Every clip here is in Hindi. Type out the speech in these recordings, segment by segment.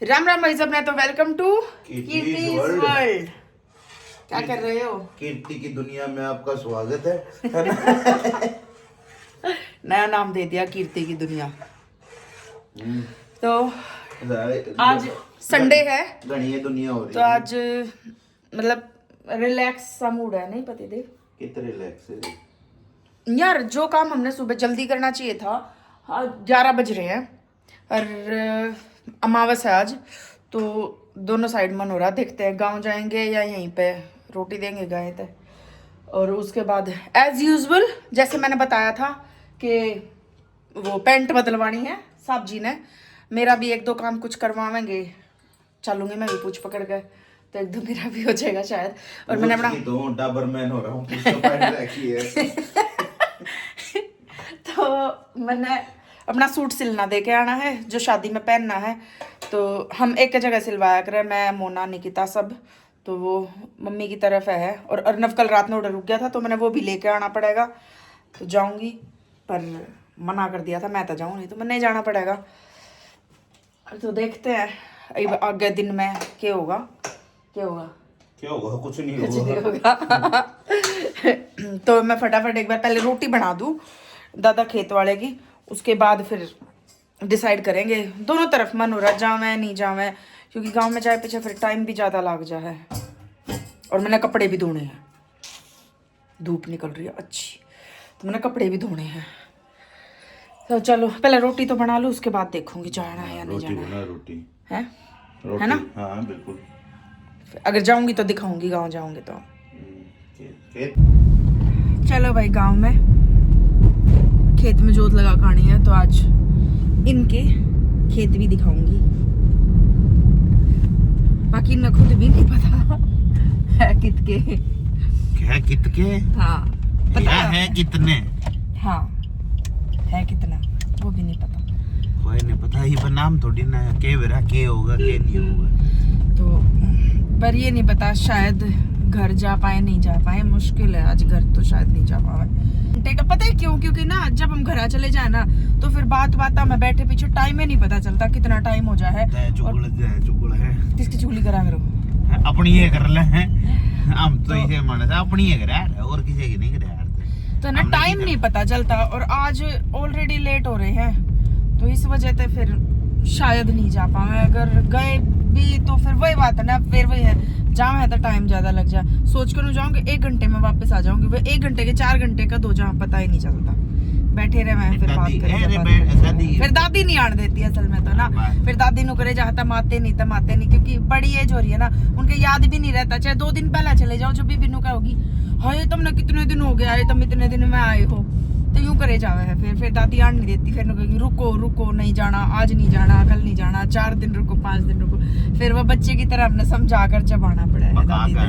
राम राम भाई साहब, ने तो वेलकम टू कीर्ति's वर्ल्ड। क्या कर रहे हो? कीर्ति की दुनिया में आपका स्वागत है। नया नाम दे दिया, कीर्ति की दुनिया। तो आज संडे है, गणिये दुनिया हो रही तो आज मतलब रिलैक्स सा मूड है। नहीं पति देव कितने रिलैक्स है यार, जो काम हमने सुबह जल्दी करना चाहिए था, 11 बज रहे हैं और अमावस है आज, तो दोनों साइड मन हो रहा। देखते हैं गांव जाएंगे या यहीं पे रोटी देंगे गाय तक। और उसके बाद एज यूजुअल जैसे मैंने बताया था कि वो पेंट बदलवानी है साहब जी ने, मेरा भी एक दो काम कुछ करवाएंगे, चलूंगी मैं भी पूछ पकड़ के, तो एकदम मेरा भी हो जाएगा शायद। और मैंने अपना तो डाबरमैन हो रहा हूँ है। तो मैंने अपना सूट सिलना दे के आना है जो शादी में पहनना है। तो हम एक जगह सिलवाया करें, मैं मोना निकिता सब, तो वो मम्मी की तरफ है। और अर्नव कल रात में उधर रुक गया था, तो मैंने वो भी लेके आना पड़ेगा। तो जाऊंगी, पर मना कर दिया था, मैं तो जाऊँ नहीं, तो मैं नहीं जाना पड़ेगा। तो देखते हैं आगे दिन में क्या होगा। क्या होगा कुछ नहीं होगा। तो मैं फटाफट एक बार पहले रोटी बना दूं दादा खेत वाले की, उसके बाद फिर डिसाइड करेंगे। दोनों तरफ मन हो रहा, जावे नहीं जावे, क्योंकि गांव में जाए पीछे फिर टाइम भी ज़्यादा लग जा है। और मैंने कपड़े भी धोने हैं, धूप निकल रही है अच्छी, तो मैंने कपड़े भी धोने हैं। तो चलो पहले रोटी तो बना लूँ, उसके बाद देखूंगी जाना है या नहीं जाना है। रोटी है ना? हाँ बिल्कुल। अगर जाऊंगी तो दिखाऊंगी, गांव जाऊंगी तो। चलो भाई, गांव में खेत में जोत लगा खानी है, तो आज इनके खेत भी दिखाऊंगी। बाकी इन्हें खुद भी नहीं पता है कितके। क्या कितके? हाँ पता है कितने? हाँ है कितना वो भी नहीं पता। कोई नहीं पता, ही पर नाम थोड़ी ना है के वेरा के होगा के नहीं होगा। तो पर ये नहीं पता, शायद घर जा पाए नहीं जा पाए, मुश्किल है आज, घर तो शायद नहीं जा पाए। घंटे का पता है क्यों? क्योंकि ना जब हम घर चले जाए ना, तो फिर बात में बैठे पीछे टाइम ही नहीं पता चलता कितना टाइम हो जाए। चुगल है किसकी चुगली करा करो? अपनी ये कर ले हैं हम तो इसे मन से अपनी ये करा और किसी की नहीं करा। तो ना टाइम नहीं पता चलता, और आज ऑलरेडी लेट हो रहे हैं, तो इस वजह से फिर शायद नहीं जा पाए। अगर गए भी तो फिर वही बात है ना, फिर वही है, जहाँ है तो टाइम ज्यादा लग जाए। सोच कर जाऊंगी 1 घंटे में वापस आ जाऊंगी, वो 1 घंटे के 4 घंटे का दो, जहाँ पता ही नहीं चलता। बैठे रहे मैं, फिर बात करें, फिर दादी नहीं आने देती असल में तो ना, फिर दादी नु करे जाता माते नहीं, क्योंकि बड़ी एज हो रही है ना, उनके याद भी नहीं रहता। चाहे 2 दिन पहले चले जाओ, जो भी बिनू का होगी, हाय तुमने कितने दिन हो गए आए, तुम इतने दिन में आए हो, तो यूं करे जावे है। फिर दादी आने नहीं देती, फिर कहेगी रुको नहीं जाना, आज नहीं जाना, कल नहीं जाना, 4 दिन रुको, 5 दिन रुको। फिर वो बच्चे की तरह अपने समझा कर चबाना पड़ा है दादी ने।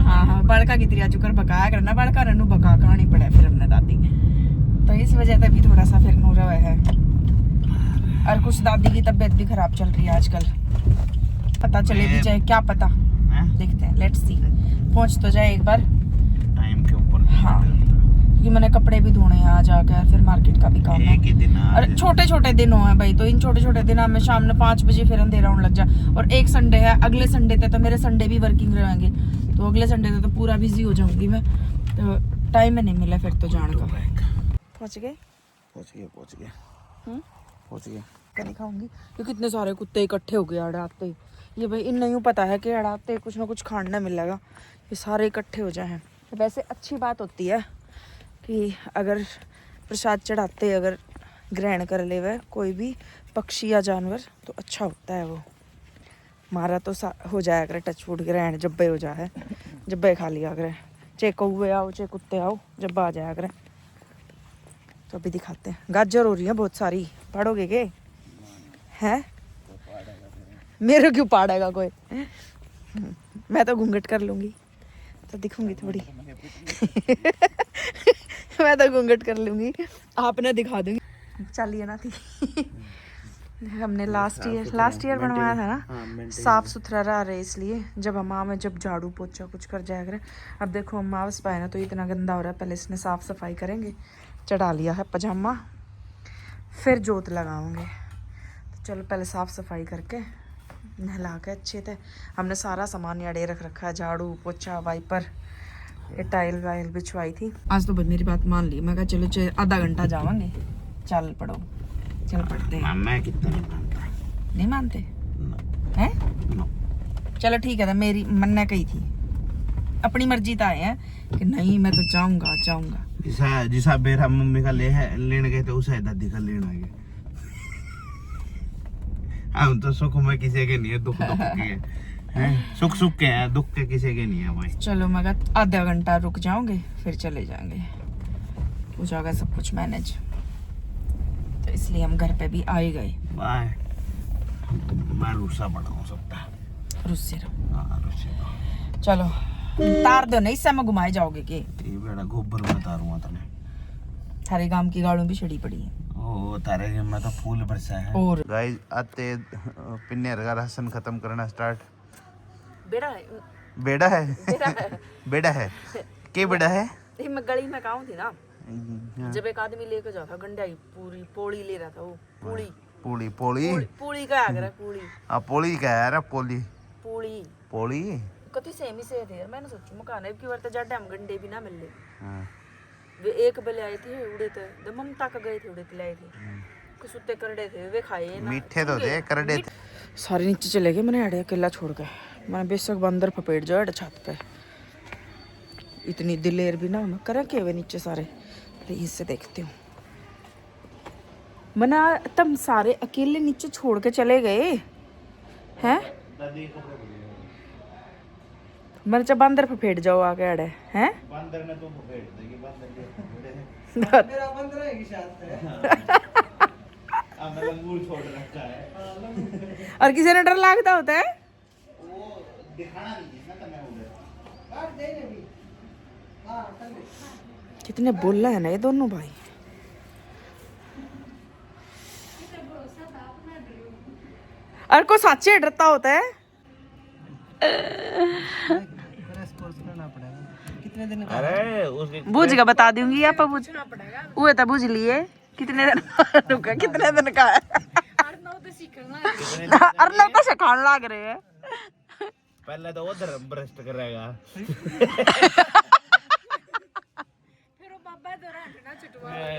हाँ बड़का की तरह चुकर बकाया करना, बड़का रनू बका कहानी पड़ा फिर अपने दादी। तो इस वजह से भी थोड़ा सा फिर नूरा है। और कुछ दादी की तबीयत भी खराब चल रही है आजकल, पता चले भी जाए, क्या पता, देखते हैं, लेट्स सी। पहुंच तो जाए एक बार टाइम के ऊपर। हाँ, क्योंकि मैंने कपड़े भी धोने हैं आज आकर, फिर मार्केट का भी काम है। और छोटे दिनों हैं भाई, तो इन छोटे दिनों में शाम में 5 बजे फिर अंधेरा होने लग जाए। और एक संडे है, अगले संडे तक तो मेरे संडे भी वर्किंग रहेंगे, तो अगले संडे तक तो पूरा बिजी हो जाऊंगी मैं, तो टाइम ही नहीं मिला फिर तो जाने का। पहुंच गए क्या दिखाऊंगी, क्योंकि इतने सारे कुत्ते इकट्ठे हो गए अड़ाते। ये भाई इन नहीं पता है कि अड़ाते कुछ ना कुछ खाना मिलेगा, ये सारे इकट्ठे हो जाए हैं। वैसे अच्छी बात होती है कि अगर प्रसाद चढ़ाते अगर ग्रहण कर ले वह कोई भी पक्षी या जानवर, तो अच्छा होता है वो। हमारा तो हो जाया करे टचवुड ग्रहण, जब्बे हो जाए, जब्बे खा लिया करे, चाहे कौवे आओ चाहे कुत्ते आओ, जब आ जाया करे। तो अभी दिखाते हैं, गाजर हो रही है बहुत सारी, पढ़ोगे के हैं? मेरे क्यों पाड़ेगा कोई? मैं तो घूंघट कर लूंगी तो दिखूंगी थोड़ी। मैं तो घूंघट कर लूंगी, आपने दिखा दूंगी। चलिए ना थी। हमने लास्ट ईयर बनवाया था ना, साफ सुथरा रहा रहे, इसलिए जब हम जब झाड़ू पोछा कुछ कर जाया करें। अब देखो अमावस पाए ना, तो इतना गंदा हो रहा है, पहले इसने साफ सफाई करेंगे। चढ़ा लिया है पजामा, फिर जोत लगाओगे। चलो पहले साफ सफाई करके नहला के अच्छे थे। हमने सारा सामान याडे रख रखा है, झाड़ू पोछा वाइपर, ये टाइल वाइल बिछवाई थी। आज तो बस मेरी बात मान ली, मैं कहा चलो आधा घंटा जावांगे, चल पड़ो, चल पड़ते हैं। मैं कितना नहीं मानता। नहीं मानते हैं? चलो ठीक है, तो मेरी मन्ना कही थी, अपनी मर्जी तो आए हैं कि नहीं मैं तो जाऊंगा। जिसा बेरा मम्मी का लेने गए थे उसे दादी का लेना गए। हम तो सुख में किसी के नहीं है, दुख के हैं, सुख के हैं, दुख के किसी के नहीं है भाई। चलो मैं कहा आधा घंटा रुक जाओगे फिर चले जाएंगे, हो जाएगा सब कुछ मैनेज। तो इसलिए हम घर पे भी आ ही गए। बाय। मैं रुस्सा पड़ा हूँ सबका। रुस्से रहो। हाँ रुस्से रहो। चलो तार दो, नहीं समय घुमाए जाओगे के? ये बेड़ा गोबर में तारूंगा तने। थारे गांव की गाड़ों भी छड़ी पड़ी है। ओ तारे के में तो फूल बरसा है। और गाइस आते पिन्नेर का राशन खत्म करना स्टार्ट। बेड़ा है, बेड़ा है, बेड़ा है, बेड़ा है, के बेड़ा है? ये मैं गली में कहूँ थी ना, जब एक आदमी लेकर जाता गंडाई पूरी पोड़ी ले रहा था, वो पूड़ी पोली पोली पूड़ी का आ गया, पूड़ी आ पोली का है रे, पोली पूड़ी पोली कति सेमी से थे यार। मैंने सोचू मकान है की वर्त जाडे हम गंडे भी ना मिल ले। हाँ। वे एक बेले आए थे उड़े थे, द ममता का गए थे, उड़े लाए थे, कुछ सुत्ते करड़े थे, वे खाए ना, मीठे तो थे, करड़े थे। सारे नीचे चले गए, मैंने अड़े अकेला छोड़ के। मैंने बेशक बंदर फपेट जाओ अड़े छत पे, इतनी दिलेर भी ना मैं करें के वे नीचे सारे। इससे देखती हूँ मना, तुम सारे अकेले नीचे छोड़ के चले गए हैं? मैंने चाह बंदर फपेट जाओ आके अड़े हैं। बंदर ने तो फपेट देगी, बंदर मेरा बंदर है की शायद अब लंगूर छोड़ रखा है। और किसी ने डर लगता होता है, वो दिखाना नहीं है ना तने उधर। काट दे ने भी। हां चल कितने बोला है ना ये दोनों भाई। और को साचे डरता होता है। कोर्स करना पड़ेगा। कितने दिन का? अरे उसके बूझ का बता दूंगी आप, बूझ वो तो बूझ लिए कितने दिन रुका, कितने दिन का है। अर्नव तो सिखाने लग रहे हैं। पहले तो उधर भ्रष्ट करेगा।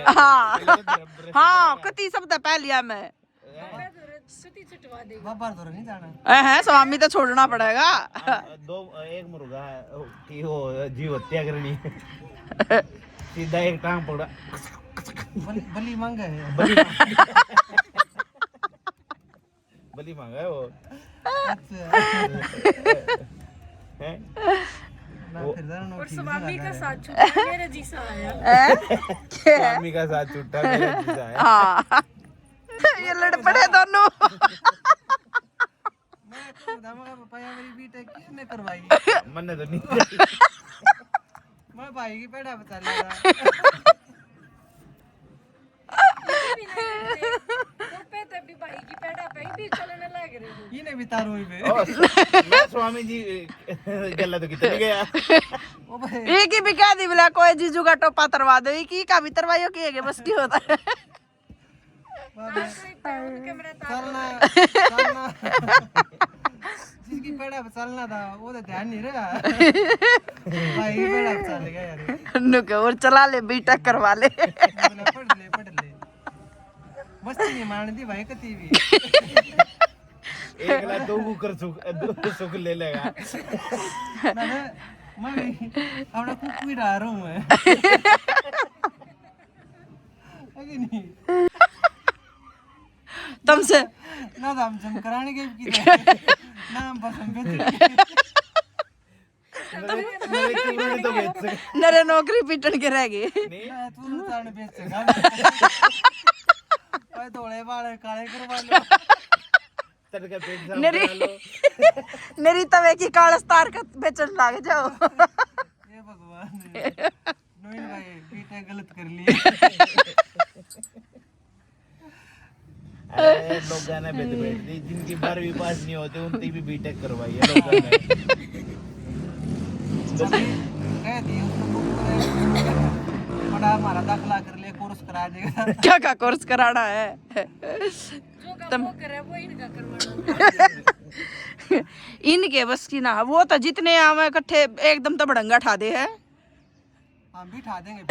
हाँ हाँ कति सब तो पहलिया में बाबा तो नहीं जाना है, स्वामी तो छोड़ना पड़ेगा। एक मुर्गा है कि वो जीव हत्या करनी है, सीधा एक टांग पकड़ा, बलि मांगा है। बलि मांगा है वो। अच्छा हैं? ना फिर जाना और स्वामी का साथ छूटा मेरा जीसा आया। स्वामी का साथ छूटा मेरा जीजा है। हाँ ये लड़ पड़े दोनों। मैं तो दामागा पापा मेरी बीटेक किसने करवाई? मैंने तो नहीं। मैं भाई की पेड़ा बता लगा। पे तभी भाई की पेड़ा पे भी चलने लग रही। ये भी तारो ही पे। मैं स्वामी जी गला तो कितने गया। ओ भाई एक ही भी कह दी बोला कोई जीजू का टोपा तरवा दो, एक ही का भी तरवाइयो कि बस की होता है। चलना चलना जिसकी पेड़ा पे चलना था वो तो ध्यान नहीं रहा। भाई की पेड़ा पे चल गया यार। नुके और चला ले बीटेक करवा ले। पढ़ ले मस्ती नहीं मारने दी भाई कती भी। एक ला दो कुकर सुख ले लेगा। मैं भी अपना कुक भी रहा हूँ मैं। अगे नहीं तुमसे ना तो हम जम कराने के भी ना हम बस हम नरे नौकरी पीटन के रह गए। ना तू ताने बेच सका। ओए धोले वाले काले करवा लो। तड़का पेट साफ नरी करा लो। नरी तवे की कालस तार का बेचन लाग जाओ। ये भगवान नोइन भाई बेटा गलत कर लिया। अरे लोग गाना बैठते जिनकी 12वीं पास नहीं होते उनकी भी बीटेक करवाई है लोगों ने। कह दी उसको बड़ा हमारा दाखला कर ले कोर्स करा देगा। क्या का कोर्स कराना है? जो तुम वो करे वो इनका करवाना। इनके बस की ना, वो तो जितने आम इकट्ठे एकदम तो बड़ंगा ठा दे है। हम भी ठा देंगे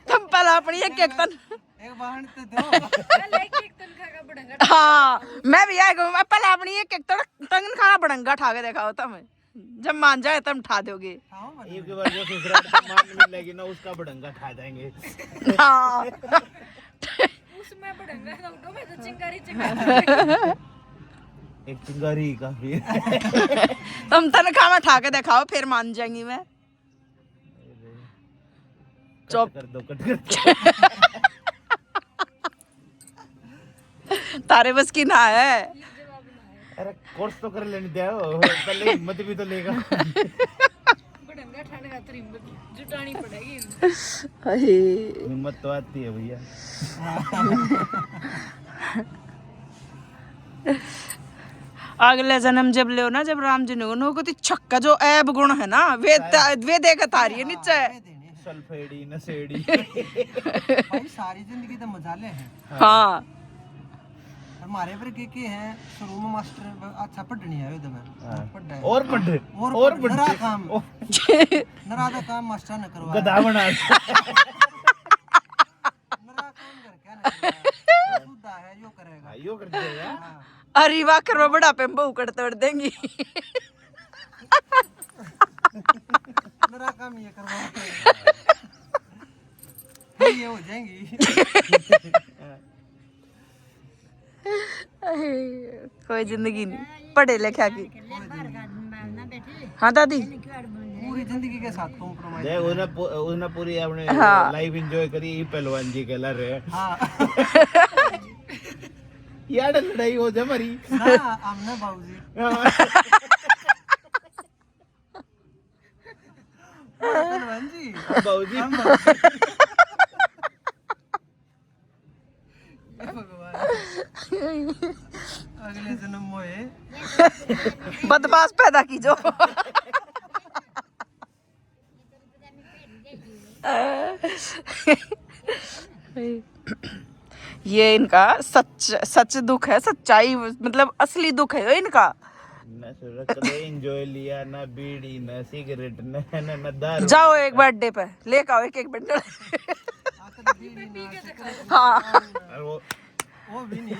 तुम पहले अपनी एक एक तन, एक वाहन तो दो। पहले एक तनखा का बढ़ेगा। हाँ मैं भी आएगा, मैं पहले अपनी एक एक तन खाना बड़ंगा ठा के दिखाओ तुम, जब मान जाए तब ठा दोगे। खाओ मत। एक बार जो ससुराल का मान मिलेगी ना उसका बड़ंगा खा जाएंगे। हाँ उसमें बढ़ेगा तो मैं तो चिंगारी चिंगारी। एक चिंगारी काफी। तुम तनख्वाह में ठा के दिखाओ फिर मान जाएंगी मैं। चुप कर दो, कट कर दो। तारे बस की ना है। अरे कोर्स तो कर लेने दो, पहले हिम्मत भी तो लेगा। बढ़ेगा ठंड का तरी जुटानी पड़ेगी। हिम्मत तो आती है भैया। अगले जन्म जब ले ना, जब राम जी ने उनको तो छक्का जो ऐब गुण है ना, वे देख तारी है नीचे। सल्फेड़ी नशेड़ी। भाई सारी जिंदगी तो मजाले हैं। हाँ हमारे पर के हैं शुरू में मास्टर अच्छा पढ़नी है उधर में पढ़ रहा है। और पढ़ और नरा काम नरा का काम मास्टर ने करवाया। गधा बना। नरा काम कर क्या ना करवाया। सुधा है यो करेगा। यो कर देगा। हाँ। अरे वाह करवा बड़ा पे बहु कर तोड़ देंगी। नरा काम ये करवाते ये हो जाएंगी। कोई जिंदगी नहीं पढ़े लिखा की। हाँ दादी पूरी जिंदगी के साथ कॉम्प्रोमाइज। देख उसने पूरी अपने हाँ। लाइफ एंजॉय करी। पहलवान जी कहला रहे। हाँ यार लड़ाई हो जा मरी। ना हमने बाबूजी पहलवान जी बाबूजी हम बाबूजी। हे भगवान अगले जन्म मोए बदमाश पैदा की जो। ये इनका सच दुख है, सच्चाई मतलब असली दुख है इनका। ना सुरख ले एंजॉय लिया, ना बीड़ी ना सिगरेट ना दारू। जाओ एक बर्थडे पे लेके आओ एक बंडल। हाँ और वो भी नहीं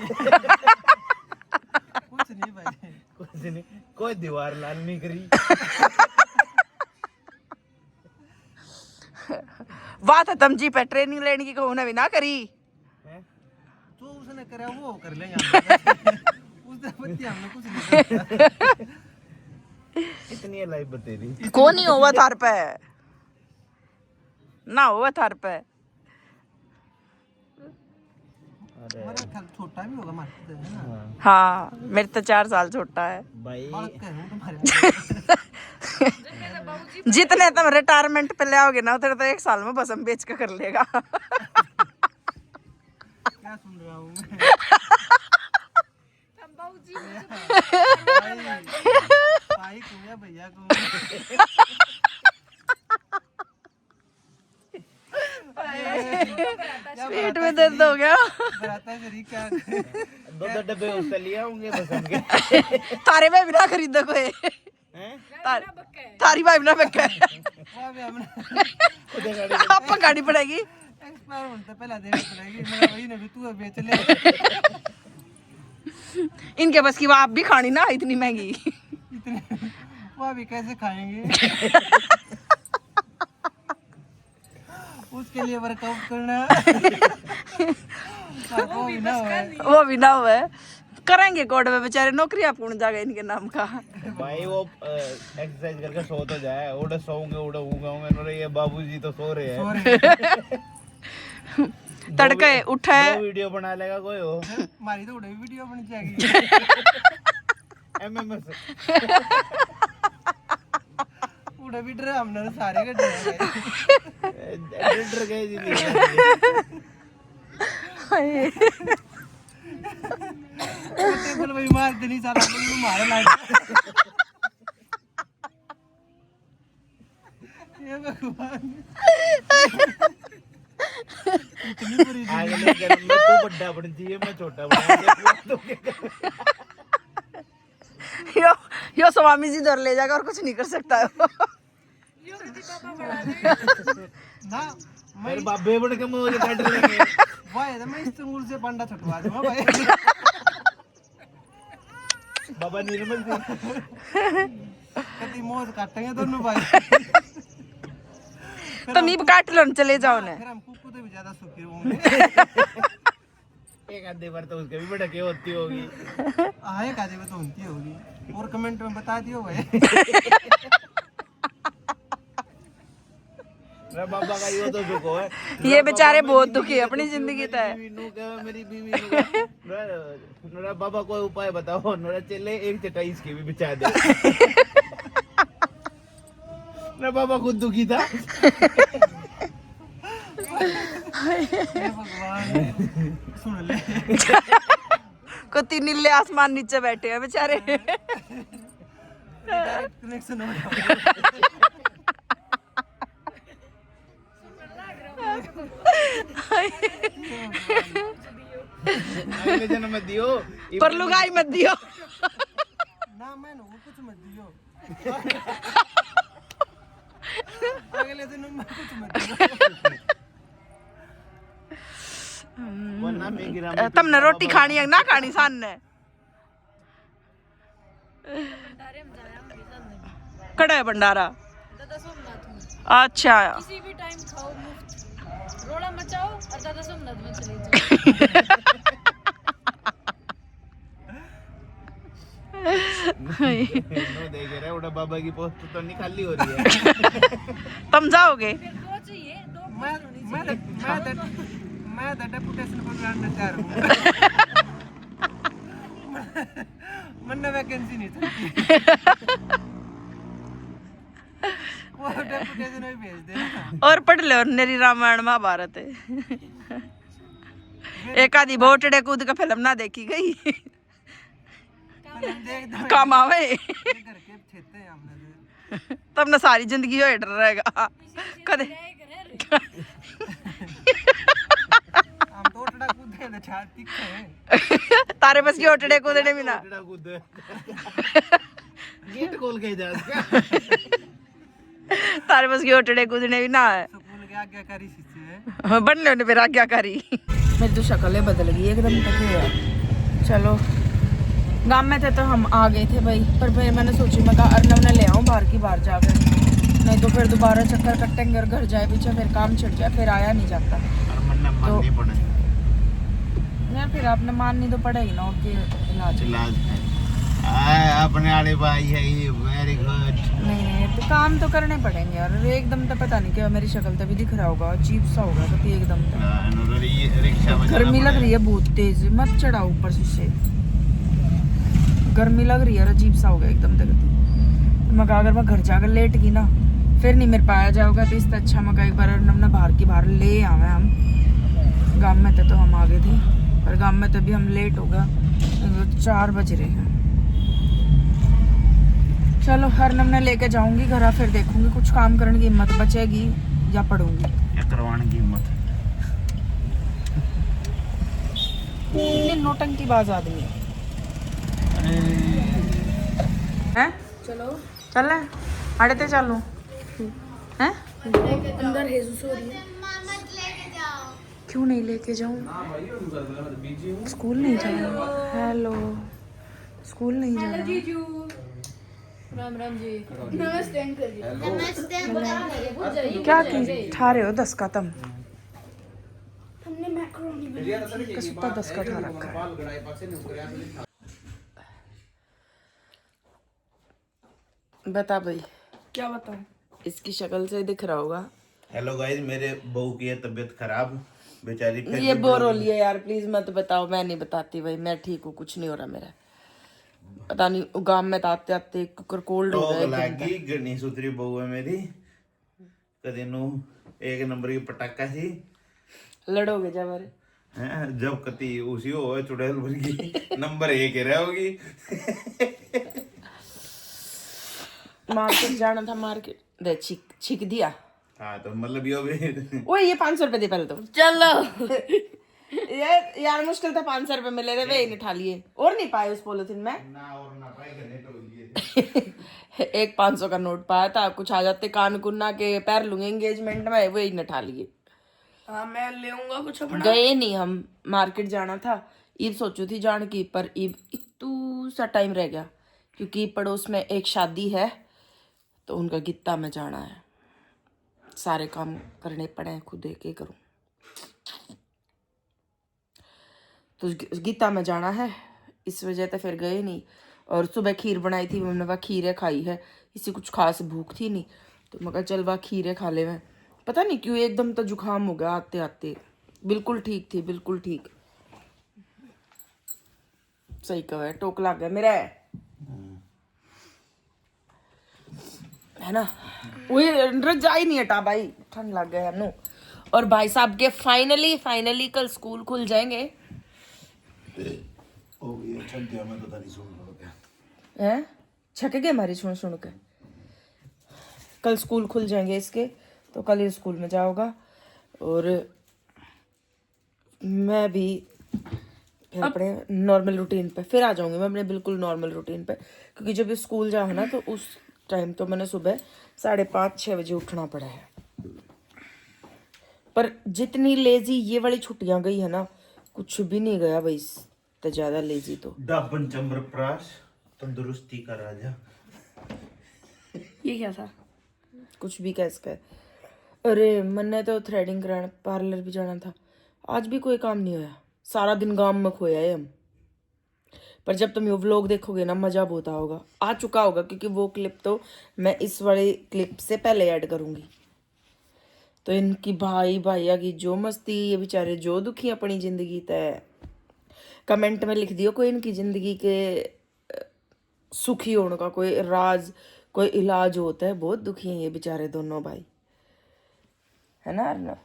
कुछ नहीं भाई कुछ नहीं, कोई दीवार लाल नहीं करी। बात है तुम जी पे ट्रेनिंग लेने की कहूँ भी ना करी हैं? तो उसने करा वो कर लेंगे उसने बत्ती हमने कुछ नहीं किया। इतनी लाइफ बतेरी कौन नहीं हुआ थार पे ना हुआ थार पे। अरे हमारा ख्याल छोटा भी होगा मारते है ना हाँ मेरे तो 4 साल छोटा है। भाई बात करूँ तुम्हारे जितने तुम रिटायरमेंट पे ले आओगे ना उतने तो 1 साल में बस हम बेच के कर लेगा। क्या सुन रहा हूँ मैं भाई को या भैया को पेट में दर्द हो गया। बराता करी क्या 2 डब्बे उससे लिए होंगे बस उनके। तारे में भी ना खरीदो कोई हैं? तारी भाई ना बेके वो भी हमने खुदे गाड़ी आप गाड़ी पड़ेगी। एक्सपायर होने से पहले देनी पड़ेगी मेरा वही ने भी तू बेच ले इनके बस की वो आप भी खानी ना इतनी महंगी। इतने वो भी कैसे खाएंगे उसके लिए वर्कआउट करना वो भी ना हो वो भी ना हुआ करेंगे कोड में बेचारे नौकरियां पूर्ण जाएगा इनके नाम का। भाई वो एक्सरसाइज करके सो तो जाए। उड़े सोऊंगे उड़े होंगे ये बाबूजी तो सो रहे हैं। तड़के उठे दो वीडियो बना लेगा कोई हो। हमारी तो उड़े वीडियो बन जाएगी एमएमएस उड़े भी डर हमने सारे के डर एडिटर गए जी टेबल पे मार देनी सारा अपन मारे लाइट ये भगवान इतनी बुरी अगले जन्म में तू बड़ा बन चाहिए, मैं छोटा बना। यो स्वामी जी दौर ले जाएगा और कुछ नहीं कर सकता है वो। ना मेरे बाबे बन के मुझे काट लेंगे। भाई मैं इस स्कूल से पंडा छटवा दूंगा भाई। बाबा निर्मल सिंह कभी मौज काटेंगे दोनों भाई। तुम ही काट लो, चले जाओ ना। फिर हम कुकू तो भी ज्यादा सुखी होंगे। एक आधे बार तो उसके भी भड़के होती होगी। आए काजे में तो होती होगी, और कमेंट में बता दियो भाई। मेरा बाबा का यो तो दुख है। ये बेचारे बहुत दुखी है अपनी जिंदगी तय। मेरी बीवी मेरा बाबा कोई उपाय बताओ, मेरा चले एक चटाई इसकी भी बिछा दे। मेरा बाबा खुद दुखी था। हे भगवान सुन ले। को तीन नीले आसमान नीचे बैठे हैं बेचारे। डायरेक्ट कनेक्शन हो गया। अगले जन्म में दियो पर लुगाई मत दियो। ना मैं वो कुछ मत दियो। अगले दिन में कुछ मत दियो। वरना मैं गिरा तुमने रोटी खानी है ना खानी सान ने कड़ा है भंडारा। दादा सोमनाथ में अच्छा किसी भी टाइम खाओ, मुफ्त रोड़ा मचाओ और दादा सोमनाथ में चले जाओ। नो देख रहे उड़ा बाबा की पोस्ट तो नहीं खाली हो रही है। तुम जाओगे? फिर दो चाहिए, दो मैं डेपुटेशन पर लड़ना चाह रहा हूँ। मन वैकेंसी नहीं थी। वो डेपुटेशन में भेज देना। और पढ़ लो नेरी रामायण महाभारत है। एक आधी बोटड़े कूद का फिल्म ना देखी गई। काम आवे। घर के क्षेत्र हैं हमने। तुमने सारी जिंदगी हो डर रहेगा कदे। हम तो टड़ा कूदे ना छाड़ तिखे हैं। तारे बस की ओटड़े कूदने भी ना। गेट खोल के जा इसका। तारे बस की ओटड़े कूदने भी ना है। स्कूल के आज्ञाकारी शिष्य है। बन लो ने फिर आज्ञाकारी। मेरी तो शक्ल बदल गई एकदम तक है। चलो गांव में थे तो हम आ गए थे भाई, पर फिर मैंने सोची मैं कहा अर्नव ने ले आऊँ बाहर की बाहर जाकर, नहीं तो फिर दोबारा चक्कर कटेंगे और घर जाए पीछे फिर काम छिड़ जाए, फिर आया नहीं जाता। तो यार फिर आपने माननी तो पड़ेगी ना कि इलाज अपने आड़े भाई है ये वेरी गुड। नहीं तो काम तो करने पड़ेंगे यार। एकदम तो पता नहीं क्या मेरी शक्ल तभी दिख रहा होगा, अजीब सा होगा कभी एकदम तो। गर्मी लग रही है बहुत तेज, मत चढ़ाओ ऊपर से, गर्मी लग रही है, अजीब सा होगा एकदम तक। तो मैं अगर मैं घर जाकर लेट गई ना फिर नहीं मेरे पाया जाओगा, तो इससे अच्छा मैं एक बार ना बाहर की बाहर ले आवे हम। गाँव में तो हम आ गए थे, पर गाँव में तभी हम लेट हो गया, 4 बज रहे हैं। चलो हरनम ने लेके जाऊंगी घर, फिर देखूंगी कुछ काम करने की हिम्मत बचेगी या पढ़ूंगी। करवाने की हिम्मत नौटंकीबाज आदमी है। चलो चल आड़े ते चलो हैं। अंदर हेजुस हो रही है। क्यों नहीं लेके जाऊं? स्कूल नहीं जाना। हेलो स्कूल नहीं जाना। जीजू राम राम जी। नमस्ते अंकल जी। नमस्ते। क्या की ठा रहे हो 10 का तुम? हमने मैक्रोनी कसुता 10 का ठा रखा है। बता भाई क्या बताऊं, इसकी शक्ल से दिख रहा होगा। हेलो गाइस, मेरे बहू की है तबीयत खराब बेचारी। ये बोर हो लिया यार, प्लीज मत बताओ। मैं नहीं बताती भाई, मैं ठीक हूँ, कुछ नहीं हो रहा मेरा। पता नहीं गांव में आते आते कोल्ड हो गया लागी गनी सुतरी बहू है मेरी। कदे नु एक नंबर की पटाखा सी। लड़ोगे जब अरे हैं जब कति उसी हो चुड़ैल भर की नंबर 1 रहोगी। मार्केट जाना था, मार्केट दे छिक दिया। हाँ तो मतलब ये भी ओए ये 500 रुपए दे पहले तो। चलो यार मुश्किल था 500 रुपए मिले थे, वे ही नहीं ठा लिए और नहीं पाए उस पॉलिथीन में। ना और ना ट्राई करने तो लिए एक 500 का नोट पाया था, कुछ आ जाते कान कुन्ना के पैर लूंगे एंगेजमेंट में, वही न ठा लिए। हाँ मैं लेऊंगा कुछ अपना। गए नहीं हम, मार्केट जाना था, ईद सोचू थी जान की, पर ईद इतू सा टाइम रह गया क्योंकि पड़ोस में एक शादी है तो उनका गित्ता में जाना है, सारे काम करने पड़े हैं, खुद एक करूं तो गीता में जाना है, इस वजह से फिर गए नहीं। और सुबह खीर बनाई थी, मैंने वह खीरें खाई है, इसी कुछ खास भूख थी नहीं तो मैं कहा चल वह खीरें खा ले। मैं पता नहीं क्यों एकदम तो जुकाम हो गया आते आते, बिल्कुल ठीक थी, बिल्कुल ठीक। सही कहा है, टोक लग गया मेरा है ना, वो रजाई नहीं हटा भाई, ठंड लग गया है। और भाई साहब के फाइनली कल स्कूल खुल जाएंगे। हैं छक गए हमारी सुन के, कल स्कूल खुल जाएंगे इसके, तो कल ये स्कूल में जाओगा और मैं भी फिर अपने नॉर्मल रूटीन पे फिर आ जाऊंगी, मैं अपने बिल्कुल नॉर्मल रूटीन पे, क्योंकि जब ये स्कूल जाओ ना तो उस टाइम तो मैंने सुबह 5:30-6 बजे उठना पड़ा है। पर जितनी लेजी ये वाली छुट्टियां गई है ना, कुछ भी नहीं गया भाई, तो ज्यादा लेजी तो दापन चंद्रप्राश तंदुरुस्ती का राजा। ये क्या था? कुछ भी कैसे अरे मैंने तो थ्रेडिंग कराना, पार्लर भी जाना था, आज भी कोई काम नहीं होया, सारा दिन गांव में खोया है हम। पर जब तुम ये व्लॉग देखोगे ना मजा बहुत होगा, आ चुका होगा क्योंकि वो क्लिप तो मैं इस वाली क्लिप से पहले ऐड करूंगी। तो इनकी भैया की जो मस्ती, ये बेचारे जो दुखी अपनी जिंदगी तय, कमेंट में लिख दियो कोई इनकी जिंदगी के सुखी होने का कोई राज, कोई इलाज होता है। बहुत दुखी हैं ये बेचारे दोनों भाई, है ना अर्नव?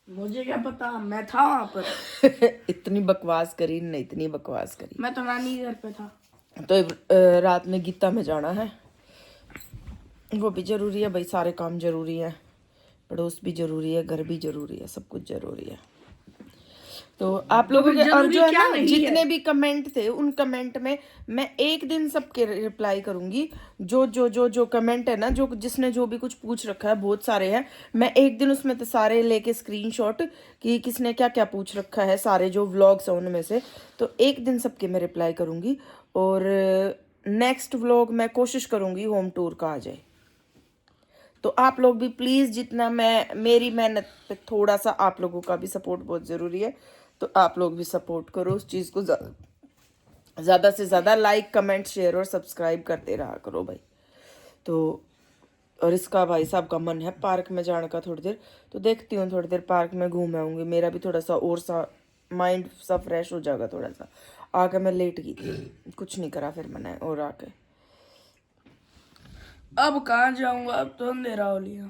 मुझे क्या पता, मैं था वहाँ पर। इतनी बकवास करी नहीं, इतनी बकवास करी। मैं तो नानी घर पे था। तो रात में गीता में जाना है, वो भी जरूरी है भाई, सारे काम जरूरी है, पड़ोस भी जरूरी है, घर भी जरूरी है, सब कुछ जरूरी है। तो आप लोगों के और जो है ना जितने भी कमेंट थे उन कमेंट में मैं एक दिन सबके रिप्लाई करूंगी, जो जो जो जो कमेंट है ना, जो जिसने जो भी कुछ पूछ रखा है, बहुत सारे हैं, मैं एक दिन उसमें तो सारे लेके स्क्रीनशॉट कि किसने क्या क्या पूछ रखा है, सारे जो व्लॉग्स हैं उनमें से, तो एक दिन सबके मैं रिप्लाई करूंगी। और नेक्स्ट व्लॉग मैं कोशिश करूंगी होम टूर का आ जाए, तो आप लोग भी प्लीज़, जितना मैं मेरी मेहनत पे थोड़ा सा आप लोगों का भी सपोर्ट बहुत ज़रूरी है, तो आप लोग भी सपोर्ट करो उस चीज़ को, ज़्यादा से ज़्यादा लाइक कमेंट शेयर और सब्सक्राइब करते रहा करो भाई। तो और इसका भाई साहब का मन है पार्क में जाने का थोड़ी देर, तो देखती हूँ थोड़ी देर पार्क में घूम आऊँगी, मेरा भी थोड़ा सा और सा माइंड सा फ्रेश हो जाएगा थोड़ा सा। आके मैं लेट गई थी, कुछ नहीं करा फिर मैंने, और आके अब कहाँ जाऊंगा, अब तो अंधेरा हो लिया।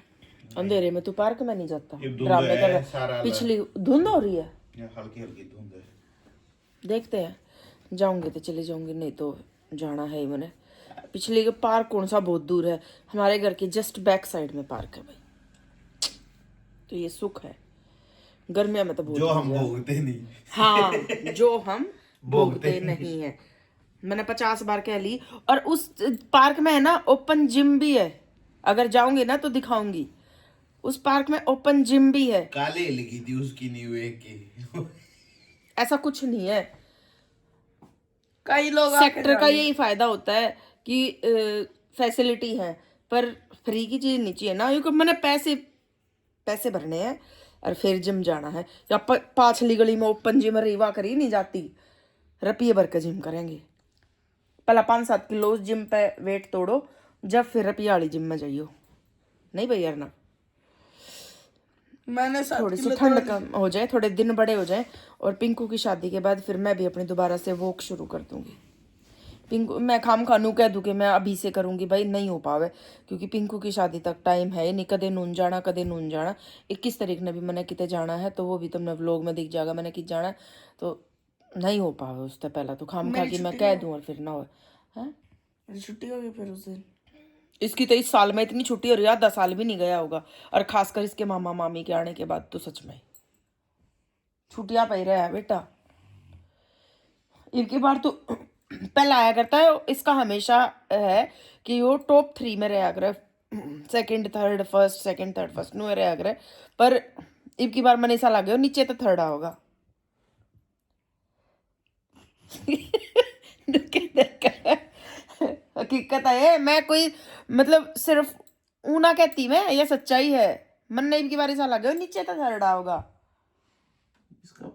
अंधेरे में तू पार्क में नहीं जाता, धुंध ड्रामे है, कर रहा सारा पिछली धुंध हो रही है, हल्की हल्की धुंध है। देखते हैं, जाऊंगी तो चली जाऊंगी, नहीं तो जाना है ही मैंने। पिछले के पार्क कौन सा बहुत दूर है, हमारे घर के जस्ट बैक साइड में पार्क है भाई, तो ये सुख है। गर्मियों में तो बहुत जो हम दूर है। भोगते नहीं। हाँ जो हम भोगते नहीं है, मैंने 50 बार कह ली। और उस पार्क में है ना ओपन जिम भी है, अगर जाऊंगी ना तो दिखाऊंगी, उस पार्क में ओपन जिम भी है। काले लिखी थी उसकी न्यू एक की। ऐसा कुछ नहीं है, कई लोग सेक्टर का यही फायदा होता है कि फैसिलिटी है, पर फ्री की चीज नहीं चाहिए ना, क्योंकि मैंने पैसे भरने हैं और फिर जिम जाना है। या पाछली गली में ओपन जिम रीवा करी नहीं जाती, रुपये भर के जिम करेंगे, पहला 5-7 किलो उस जिम पे वेट तोड़ो, जब फिर रुपये वाली जिम में जाइयो। नहीं भैया ना, मैंने थोड़ी सी ठंड कम हो जाए, थोड़े दिन बड़े हो जाए, और पिंकू की शादी के बाद फिर मैं भी अपनी दोबारा से वॉक शुरू कर दूंगी। पिंकू मैं खाम खानू कह दूँ कि मैं अभी से करूंगी, भाई नहीं हो पावे, क्योंकि पिंकू की शादी तक टाइम है नहीं, कदे नून जाना कदे नून जाना। 21 तारीख ने भी मैंने कितने जाना है, तो वो भी तुमने व्लॉग में दिख जाएगा मैंने कित जाना है, तो नहीं हो पावे उससे पहला, तो खाम खा के मैं कह दूँ और फिर ना हो। छुट्टी होगी फिर उस दिन इसकी तो इस साल में इतनी छुट्टी हो रही है, आधा साल भी नहीं गया होगा। और खासकर इसके मामा मामी के आने के बाद तो सच में छुट्टियां पै रहा है बेटा। इनकी बार तो पहला आया करता है, इसका हमेशा है कि वो टॉप 3 में रहा करे, second third first, second third first no रहा करे। पर इनकी बार मन ऐसा लगे नीचे तो थर्ड होगा। हकीकत है, मैं कोई मतलब सिर्फ ऊना कहती मैं, ये सच्चाई है। मन नहीं की बार ऐसा लगे नीचे तो थर्ड होगा। इसका